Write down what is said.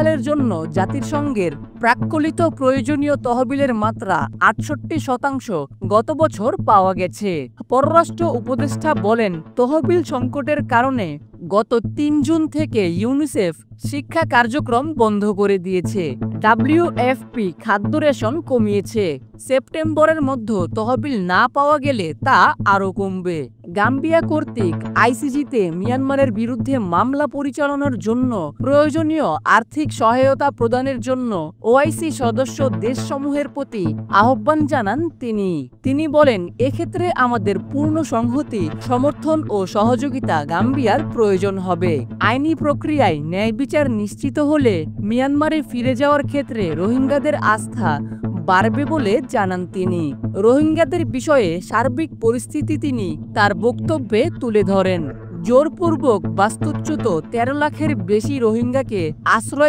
সালের জন্য জাতিসংঘের প্রাক্কলিত প্রয়োজনীয় তহবিলের মাত্রা ৬৮% গত বছর পাওয়া গেছে। পররাষ্ট্র উপদেষ্টা বলেন, তহবিল সংকটের কারণে গত ৩ জুন থেকে ইউনিসেফ শিক্ষা কার্যক্রম বন্ধ করে দিয়েছে। WFP খাদ্য রেশন কমিয়েছে। সেপ্টেম্বরের মধ্যে তহবিল না পাওয়া গেলে তা আরও কমবে। গাম্বিয়া কর্তৃক ICJতে মিয়ানমারের বিরুদ্ধে মামলা পরিচালনার জন্য প্রয়োজনীয় আর্থিক সহায়তা প্রদানের জন্য OIC সদস্য দেশসমূহের প্রতি আহ্বান জানান তিনি বলেন, এক্ষেত্রে আমাদের পূর্ণ সংহতি, সমর্থন ও সহযোগিতা গাম্বিয়ার প্রয়োজন হবে। আইনি প্রক্রিয়ায় ন্যায় বিচার নিশ্চিত হলে মিয়ানমারে ফিরে যাওয়ার ক্ষেত্রে রোহিঙ্গাদের আস্থা বাড়বে বলে জানান তিনি। রোহিঙ্গাদের বিষয়ে সার্বিক পরিস্থিতি তিনি তার বক্তব্যে তুলে ধরেন। জোরপূর্বক বাস্তুচ্যুত ১৩ লাখের বেশি রোহিঙ্গাকে আশ্রয়